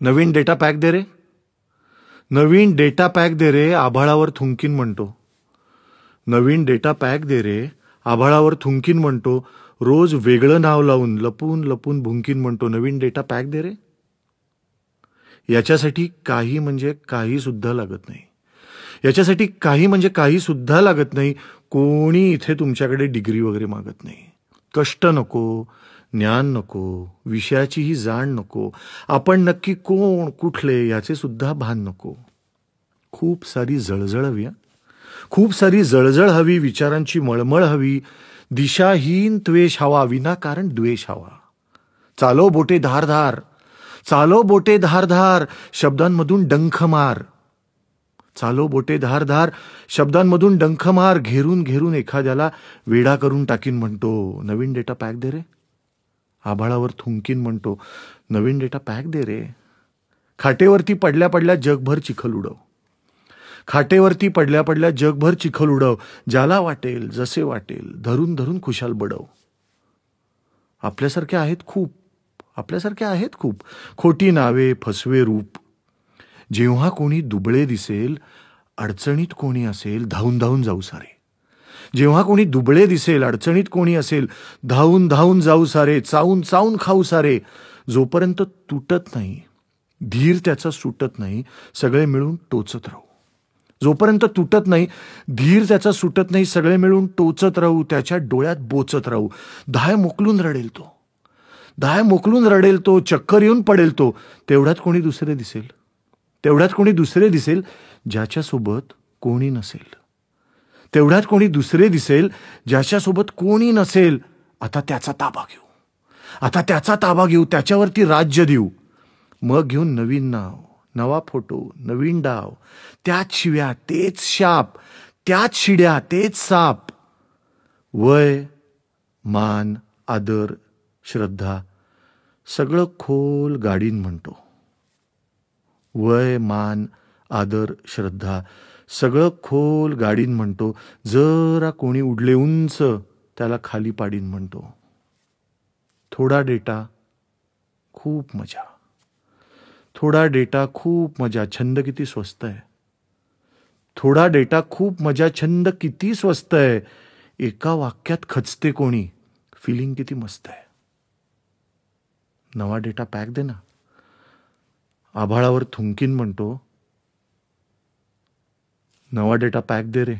नवीन data pack दे रे. नवीन data pack दे रे, आभाळावर थुंकीन म्हणतो. नवीन data pack दे रे, आभाळावर थुंकीन म्हणतो. रोज वेगळं नाव लावून लपून लपून भुंकीन म्हणतो. नवीन डेटा पॅक दे रे. याच्यासाठी काही म्हणजे काही सुद्धा लागत नाही. याच्यासाठी काही म्हणजे काही सुद्धा लागत नाही. कोणी इथे तुमच्याकडे डिग्री वगैरे मागत नाही. कष्ट नको, ज्ञान नको, विषयाचीही जाण नको, आपण नक्की कोण कुठले याचे सुद्धा भान नको. खूप सारी जळजळ हवी. खूप सारी जळजळ हवी, विचारांची मळमळ हवी, दिशाहीन त्वेष हवा, विनाकारण द्वेष हवा. चालो बोटे धारधार, चालो बोटे धारधार, शब्दांमधून डंख मार. चालो बोटे धारधार, शब्दांमधून डंख मार. घेरून घेरून एखाद्याला वेडा करून टाकीन म्हणतो. नवीन डेटा पॅक दे रे. आभाळावर थुंकीन म्हणतो. नवीन डेटा पॅक दे रे. खाटेवरती पडल्या पडल्या जगभर चिखल उडव. खाटेवरती पडल्या पडल्या जगभर चिखल उडव. ज्याला वाटेल जसे वाटेल धरून धरून खुशाल बडव. आपल्यासारखे आहेत खूप, आपल्यासारखे आहेत खूप. खोटी नावे, फसवे रूप. जेव्हा कोणी दुबळे दिसेल, अडचणीत कोणी असेल, धावून धावून जाऊ सारे. जेव्हा कोणी दुबळे दिसेल, अडचणीत कोणी असेल, धावून धावून जाऊ सारे. चावून चावून खाऊ सारे. जोपर्यंत तुटत नाही, धीर त्याचा सुटत नाही, सगळे मिळून टोचत राहू. जोपर्यंत तुटत नाही, धीर त्याचा सुटत नाही, सगळे मिळून टोचत राहू. त्याच्या डोळ्यात बोचत राहू. धाय मोकलून रडेल तो, धाय मोकलून रडेल तो, चक्कर येऊन पडेल तो. तेवढ्यात कोणी दुसरे दिसेल, तेवढ्यात कोणी दुसरे दिसेल ज्याच्यासोबत कोणी नसेल. तेवढ्यात कोणी दुसरे दिसेल ज्याच्यासोबत कोणी नसेल. आता त्याचा ताबा घेऊ, आता त्याचा ताबा घेऊ, त्याच्यावरती राज्य देऊ. मग घेऊन नवीन नाव, नवा फोटो, नवीन डाव. त्याच शिव्या तेच शाप, त्याच शिड्या तेच साप. वय, मान, आदर, श्रद्धा सगळं खोल गाडीन म्हणतो. वय, मान, आदर, श्रद्धा सगळं खोल गाडीन म्हणतो. जरा कोणी उडले उंच, त्याला खाली पाडीन म्हणतो. थोडा डेटा खूप मजा, थोडा डेटा खूप मजा. छंद किती स्वस्त आहे. थोडा डेटा खूप मजा, छंद किती स्वस्त आहे. एका वाक्यात खचते कोणी, फिलिंग किती मस्त आहे. नवा डेटा पॅक दे ना. आभाळावर थुंकीन म्हणतो. नवा डेटा पॅक दे रे.